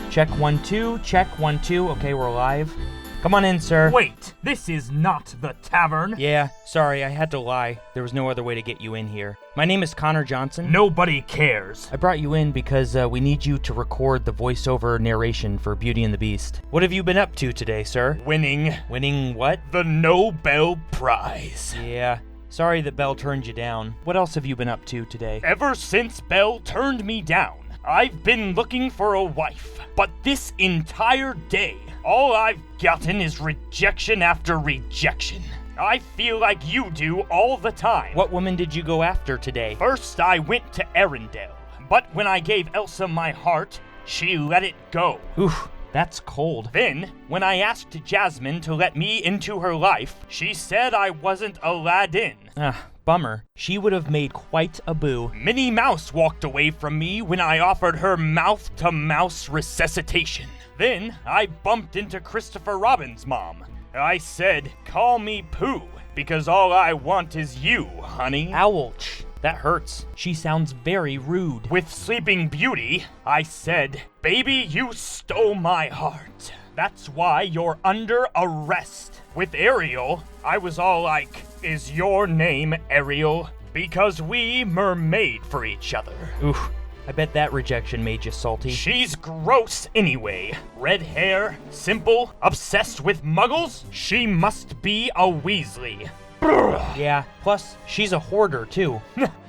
Check 1 2, check 1 2. Okay, we're live. Come on in, sir. Wait, this is not the tavern. Yeah, sorry, I had to lie. There was no other way to get you in here. My name is Connor Johnson. Nobody cares. I brought you in because we need you to record the voiceover narration for Beauty and the Beast. What have you been up to today, sir? Winning Winning what? the Nobel Prize. Yeah, sorry that Belle turned you down. What else have you been up to today? Ever since Belle turned me down, I've been looking for a wife. But this entire day, all I've gotten is rejection after rejection. I feel like you do all the time. What woman did you go after today? First, I went to Arendelle. But when I gave Elsa my heart, she let it go. Oof, that's cold. Then, when I asked Jasmine to let me into her life, she said I wasn't Aladdin. Bummer. She would have made quite a boo. Minnie Mouse walked away from me when I offered her mouth-to-mouse resuscitation. Then, I bumped into Christopher Robin's mom. I said, call me Pooh, because all I want is you, honey. Ouch. That hurts. She sounds very rude. With Sleeping Beauty, I said, baby, you stole my heart. That's why you're under arrest. With Ariel, I was all like, is your name Ariel? Because we mermaid for each other. Oof. I bet that rejection made you salty. She's gross anyway. Red hair, simple, obsessed with muggles? She must be a Weasley. Yeah, plus she's a hoarder too.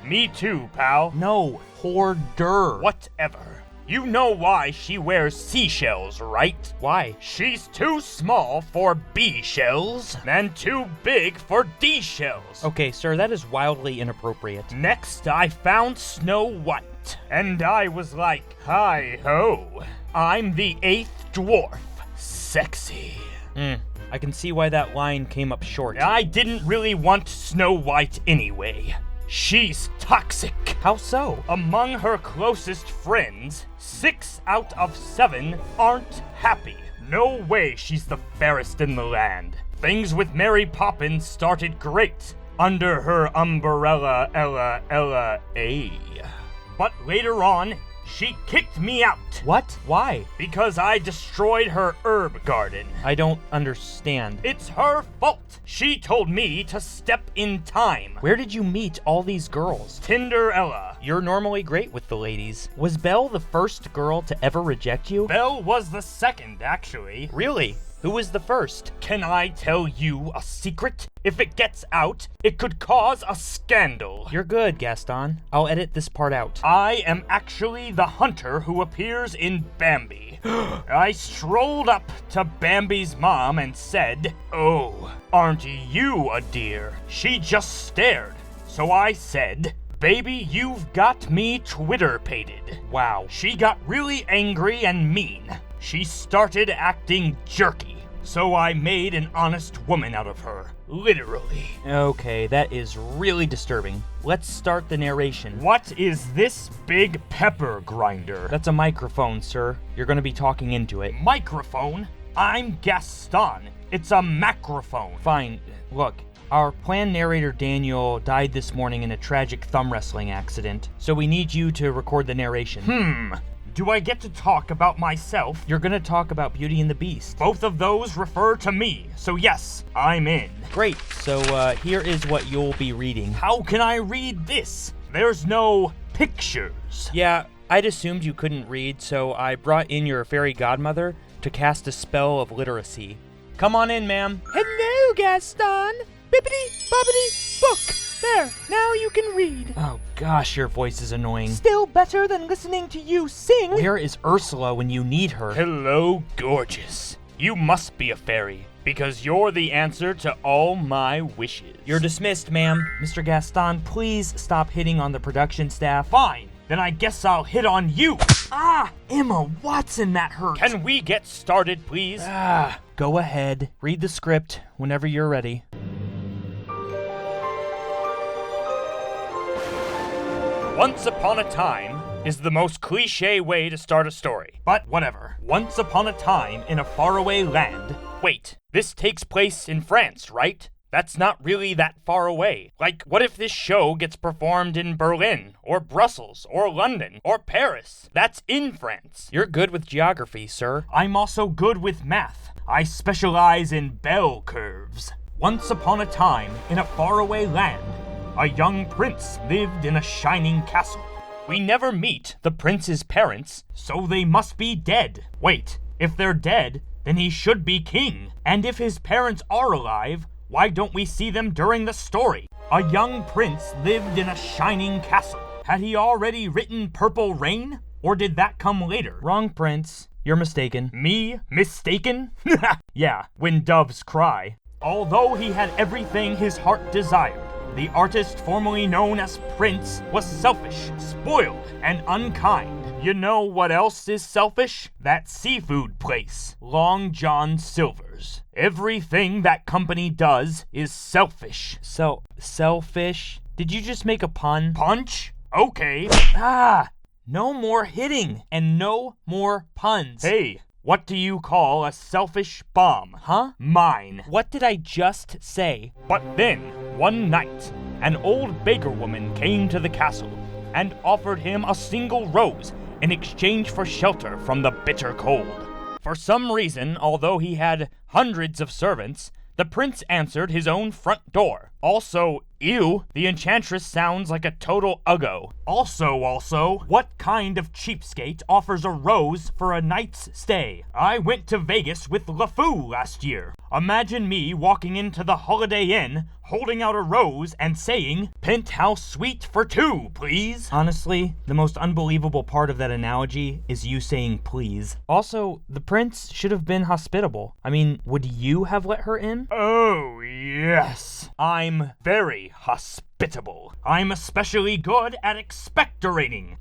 Me too, pal. No, hoarder. Whatever. You know why she wears seashells, right? Why? She's too small for B shells and too big for D shells. Okay, sir, that is wildly inappropriate. Next, I found Snow White, and I was like, hi-ho, I'm the 8th dwarf. Sexy. I can see why that line came up short. I didn't really want Snow White anyway. She's toxic. How so? Among her closest friends, 6 out of 7 aren't happy. No way she's the fairest in the land. Things with Mary Poppins started great under her umbrella Ella A. But later on, she kicked me out. What? Why? Because I destroyed her herb garden. I don't understand. It's her fault. She told me to step in time. Where did you meet all these girls? Tinderella. You're normally great with the ladies. Was Belle the first girl to ever reject you? Belle was the second, actually. Really? Who was the first? Can I tell you a secret? If it gets out, it could cause a scandal. You're good, Gaston. I'll edit this part out. I am actually the hunter who appears in Bambi. I strolled up to Bambi's mom and said, oh, aren't you a dear? She just stared. So I said, baby, you've got me Twitter-pated. Wow. She got really angry and mean. She started acting jerky. So I made an honest woman out of her. Literally. Okay, that is really disturbing. Let's start the narration. What is this big pepper grinder? That's a microphone, sir. You're gonna be talking into it. Microphone? I'm Gaston. It's a macrophone. Fine. Look, our planned narrator Daniel died this morning in a tragic thumb wrestling accident, so we need you to record the narration. Do I get to talk about myself? You're gonna talk about Beauty and the Beast. Both of those refer to me, so yes, I'm in. Great, so here is what you'll be reading. How can I read this? There's no pictures. Yeah, I'd assumed you couldn't read, so I brought in your fairy godmother to cast a spell of literacy. Come on in, ma'am. Hello, Gaston. Bippity-boppity book. There, now you can read. Oh gosh, your voice is annoying. Still better than listening to you sing. Where is Ursula when you need her? Hello, gorgeous. You must be a fairy, because you're the answer to all my wishes. You're dismissed, ma'am. Mr. Gaston, please stop hitting on the production staff. Fine, then I guess I'll hit on you. Ah, Emma Watson, that hurt. Can we get started, please? Go ahead. Read the script whenever you're ready. Once upon a time is the most cliche way to start a story. But whatever. Once upon a time in a faraway land. Wait, this takes place in France, right? That's not really that far away. Like, what if this show gets performed in Berlin, or Brussels, or London, or Paris? That's in France. You're good with geography, sir. I'm also good with math. I specialize in Belle curves. Once upon a time, in a faraway land, a young prince lived in a shining castle. We never meet the prince's parents, so they must be dead. Wait, if they're dead, then he should be king. And if his parents are alive, why don't we see them during the story? A young prince lived in a shining castle. Had he already written Purple Rain? Or did that come later? Wrong, Prince. You're mistaken. Me? Mistaken? Yeah, when doves cry. Although he had everything his heart desired, the artist formerly known as Prince was selfish, spoiled, and unkind. You know what else is selfish? That seafood place, Long John Silver's. Everything that company does is selfish. Selfish? Did you just make a pun? Punch? Okay. No more hitting and no more puns. Hey, what do you call a selfish bomb? Huh? Mine. What did I just say? But then, one night, an old beggar woman came to the castle and offered him a single rose in exchange for shelter from the bitter cold. For some reason, although he had hundreds of servants, the prince answered his own front door. Also, ew, the enchantress sounds like a total uggo. Also, what kind of cheapskate offers a rose for a night's stay? I went to Vegas with LeFou last year. Imagine me walking into the Holiday Inn, holding out a rose and saying, "Penthouse suite for two, please." Honestly, the most unbelievable part of that analogy is you saying please. Also, the prince should have been hospitable. I mean, would you have let her in? Oh, yes. I'm very hospitable. I'm especially good at expectorating.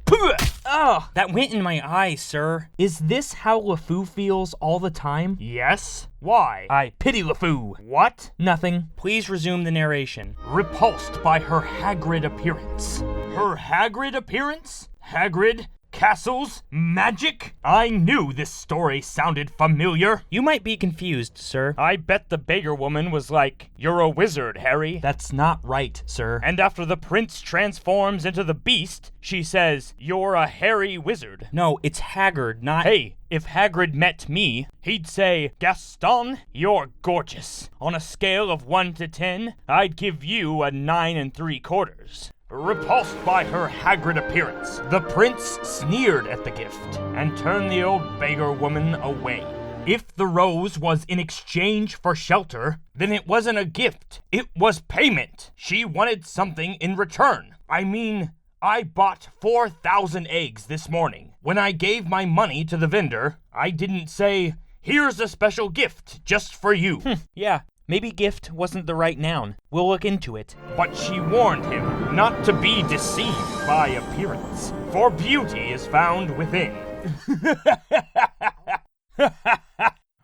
Oh, that went in my eye, sir. Is this how LeFou feels all the time? Yes? Why? I pity LeFou. What? Nothing. Please resume the narration. Repulsed by her Hagrid appearance. Her Hagrid appearance? Hagrid? Castles? Magic? I knew this story sounded familiar. You might be confused, sir. I bet the beggar woman was like, "You're a wizard, Harry." That's not right, sir. And after the prince transforms into the beast, she says, "You're a hairy wizard." No, it's Haggard, not... Hey, if Hagrid met me, he'd say, "Gaston, you're gorgeous. On a scale of 1 to 10, I'd give you a 9 3/4. Repulsed by her Hagrid appearance, the prince sneered at the gift and turned the old beggar woman away. If the rose was in exchange for shelter, then it wasn't a gift, it was payment. She wanted something in return. I mean, I bought 4,000 eggs this morning. When I gave my money to the vendor, I didn't say, "Here's a special gift just for you." Yeah. Maybe gift wasn't the right noun. We'll look into it. But she warned him not to be deceived by appearance, for beauty is found within.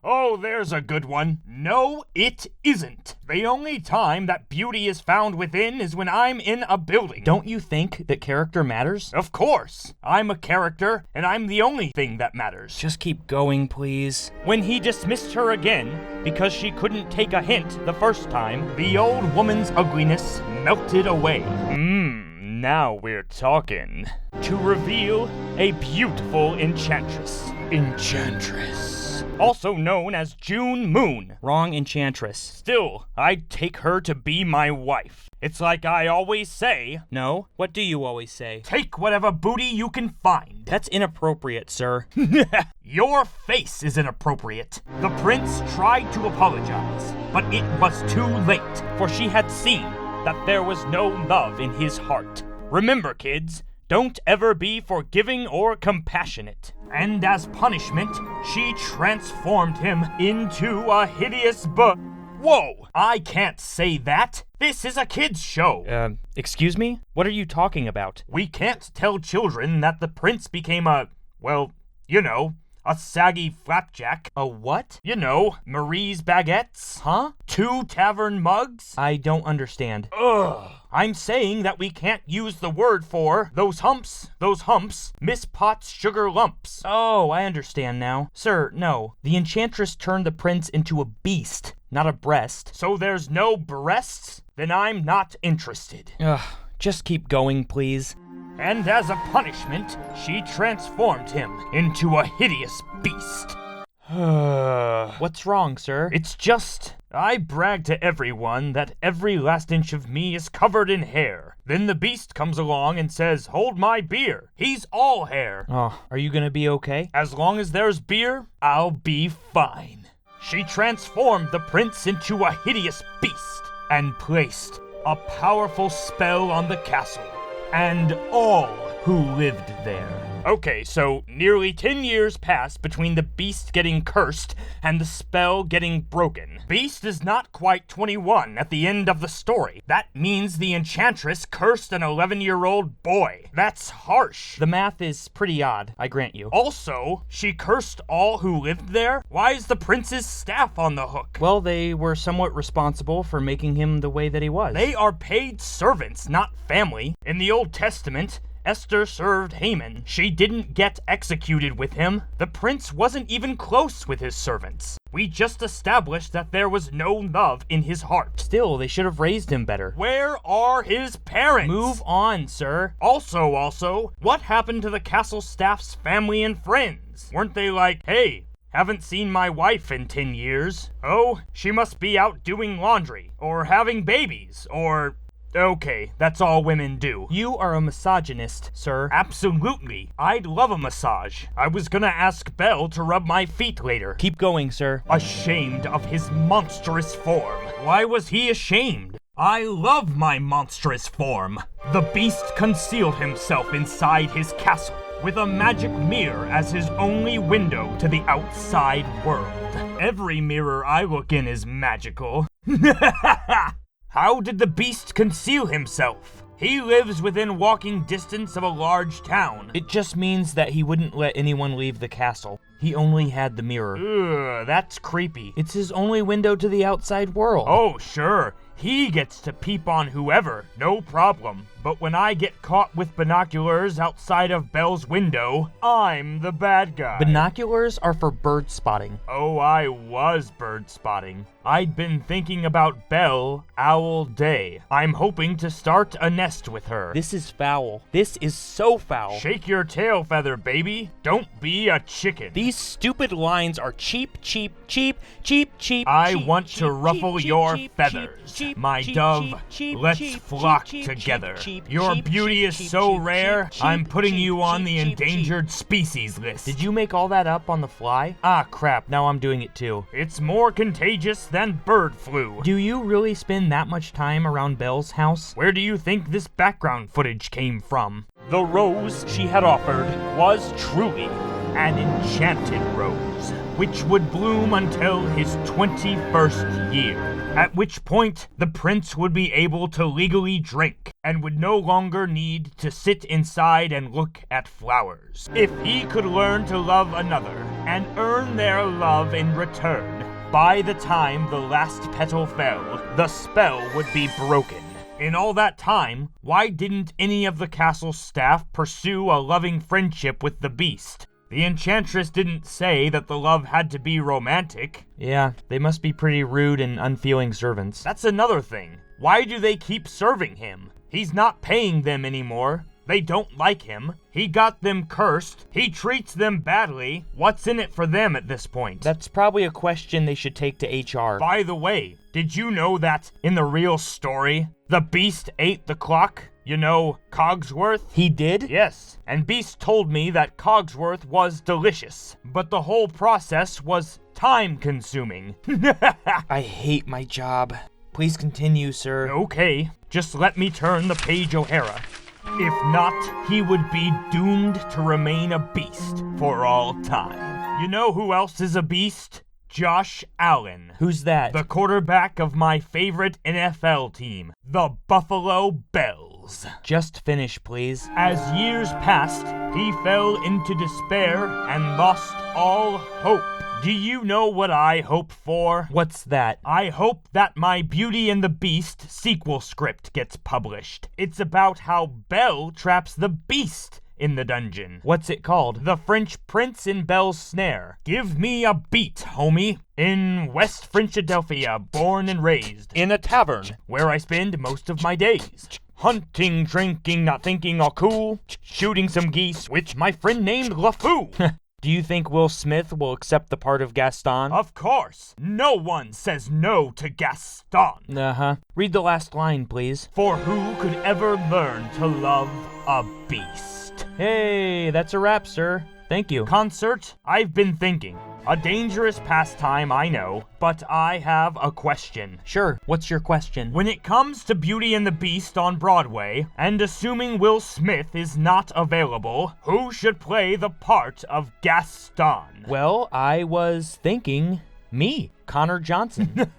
Oh, there's a good one. No, it isn't. The only time that beauty is found within is when I'm in a building. Don't you think that character matters? Of course. I'm a character, and I'm the only thing that matters. Just keep going, please. When he dismissed her again, because she couldn't take a hint the first time, the old woman's ugliness melted away. Now we're talking. To reveal a beautiful enchantress. Also known as June Moon. Wrong enchantress. Still, I'd take her to be my wife. It's like I always say. No? What do you always say? Take whatever booty you can find. That's inappropriate, sir. Your face is inappropriate. The prince tried to apologize, but it was too late, for she had seen that there was no love in his heart. Remember, kids, don't ever be forgiving or compassionate. And as punishment, she transformed him into a hideous Whoa! I can't say that! This is a kid's show! Excuse me? What are you talking about? We can't tell children that the prince became a saggy flapjack. A what? You know, Marie's baguettes. Huh? 2 tavern mugs. I don't understand. Ugh. I'm saying that we can't use the word for those humps, Miss Potts sugar lumps. Oh, I understand now. Sir, no. The enchantress turned the prince into a beast, not a breast. So there's no breasts? Then I'm not interested. Ugh, just keep going, please. And as a punishment, she transformed him into a hideous beast. What's wrong, sir? It's just, I brag to everyone that every last inch of me is covered in hair. Then the beast comes along and says, hold my beer. He's all hair. Oh, are you gonna be okay? As long as there's beer, I'll be fine. She transformed the prince into a hideous beast and placed a powerful spell on the castle and all who lived there. Okay, so nearly 10 years passed between the beast getting cursed and the spell getting broken. Beast is not quite 21 at the end of the story. That means the enchantress cursed an 11-year-old boy. That's harsh. The math is pretty odd, I grant you. Also, she cursed all who lived there? Why is the prince's staff on the hook? Well, they were somewhat responsible for making him the way that he was. They are paid servants, not family. In the Old Testament, Esther served Haman. She didn't get executed with him. The prince wasn't even close with his servants. We just established that there was no love in his heart. Still, they should have raised him better. Where are his parents? Move on, sir. Also, what happened to the castle staff's family and friends? Weren't they like, hey, haven't seen my wife in 10 years. Oh, she must be out doing laundry, or having babies, or... Okay, that's all women do. You are a misogynist, sir. Absolutely. I'd love a massage. I was gonna ask Belle to rub my feet later. Keep going, sir. Ashamed of his monstrous form. Why was he ashamed? I love my monstrous form. The beast concealed himself inside his castle, with a magic mirror as his only window to the outside world. Every mirror I look in is magical. How did the beast conceal himself? He lives within walking distance of a large town. It just means that he wouldn't let anyone leave the castle. He only had the mirror. Ugh, that's creepy. It's his only window to the outside world. Oh, sure. He gets to peep on whoever, no problem. But when I get caught with binoculars outside of Belle's window, I'm the bad guy. Binoculars are for bird spotting. Oh, I was bird spotting. I'd been thinking about Belle all day. I'm hoping to start a nest with her. This is foul. This is so foul. Shake your tail feather, baby. Don't be a chicken. These stupid lines are cheap. I want to ruffle your feathers, my dove. Let's flock together. Your beauty is so rare, I'm putting you on the endangered species list. Did you make all that up on the fly? Ah, crap. Now I'm doing it too. It's more contagious than bird flu. Do you really spend that much time around Belle's house? Where do you think this background footage came from? The rose she had offered was truly an enchanted rose, which would bloom until his 21st year, at which point the prince would be able to legally drink and would no longer need to sit inside and look at flowers. If he could learn to love another and earn their love in return, by the time the last petal fell, the spell would be broken. In all that time, why didn't any of the castle staff pursue a loving friendship with the beast? The enchantress didn't say that the love had to be romantic. Yeah, they must be pretty rude and unfeeling servants. That's another thing. Why do they keep serving him? He's not paying them anymore. They don't like him. He got them cursed. He treats them badly. What's in it for them at this point? That's probably a question they should take to HR. By the way, did you know that in the real story, the beast ate the clock? You know, Cogsworth? He did? Yes, and Beast told me that Cogsworth was delicious, but the whole process was time-consuming. I hate my job. Please continue, sir. Okay, just let me turn the page, O'Hara. If not, he would be doomed to remain a beast for all time. You know who else is a beast? Josh Allen. Who's that? The quarterback of my favorite NFL team, the Buffalo Bells. Just finish, please. As years passed, he fell into despair and lost all hope. Do you know what I hope for? What's that? I hope that my Beauty and the Beast sequel script gets published. It's about how Belle traps the Beast in the dungeon. What's it called? The French Prince in Belle's Snare. Give me a beat, homie. In West Philadelphia, born and raised. In a tavern, where I spend most of my days. Hunting, drinking, not thinking all cool. Shooting some geese with my friend named LeFou. Do you think Will Smith will accept the part of Gaston? Of course. No one says no to Gaston. Uh-huh. Read the last line, please. For who could ever learn to love a beast? Hey, that's a wrap, sir. Thank you. Concert, I've been thinking. A dangerous pastime, I know, but I have a question. Sure, what's your question? When it comes to Beauty and the Beast on Broadway, and assuming Will Smith is not available, who should play the part of Gaston? Well, I was thinking me, Connor Johnson.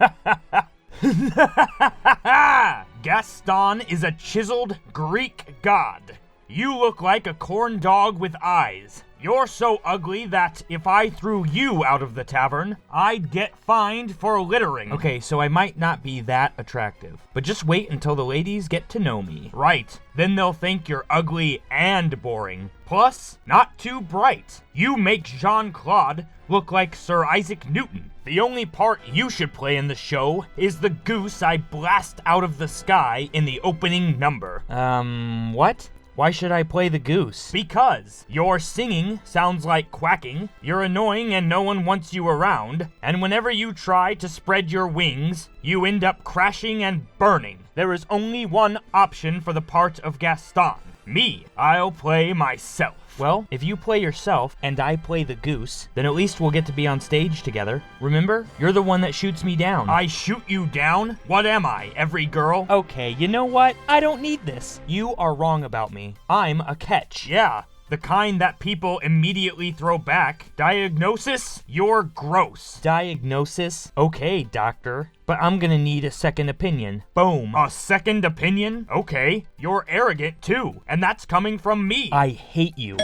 Gaston is a chiseled Greek god. You look like a corn dog with eyes. You're so ugly that if I threw you out of the tavern, I'd get fined for littering. Okay, so I might not be that attractive, but just wait until the ladies get to know me. Right. Then they'll think you're ugly and boring. Plus, not too bright. You make Jean-Claude look like Sir Isaac Newton. The only part you should play in the show is the goose I blast out of the sky in the opening number. What? Why should I play the goose? Because your singing sounds like quacking, you're annoying and no one wants you around, and whenever you try to spread your wings, you end up crashing and burning. There is only one option for the part of Gaston. Me. I'll play myself. Well, if you play yourself and I play the goose, then at least we'll get to be on stage together. Remember? You're the one that shoots me down. I shoot you down? What am I, every girl? Okay, you know what? I don't need this. You are wrong about me. I'm a catch. Yeah, the kind that people immediately throw back. Diagnosis? You're gross. Diagnosis? Okay, doctor. But I'm gonna need a second opinion. Boom. A second opinion? Okay. You're arrogant too, and that's coming from me. I hate you.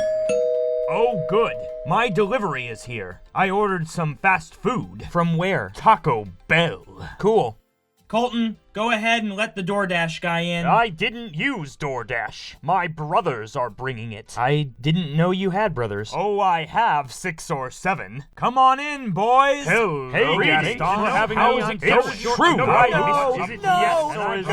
Oh, good. My delivery is here. I ordered some fast food. From where? Taco Bell. Cool. Colton, go ahead and let the DoorDash guy in. I didn't use DoorDash. My brothers are bringing it. I didn't know you had brothers. Oh, I have 6 or 7. Come on in, boys. Hello. Hey, Greetings. Gaston. Having How me is on it so true? No, Is it yes or is it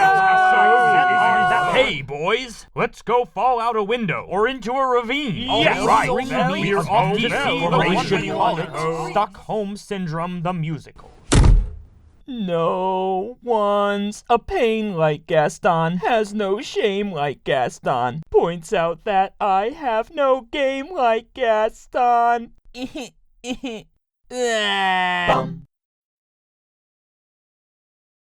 Hey, boys. Let's go fall out a window or into a ravine. Yes. Right. Bell. We're off to see Bell. the We should call it Stockholm Syndrome the musical. No one's a pain like Gaston, has no shame like Gaston, points out that I have no game like Gaston. Bum.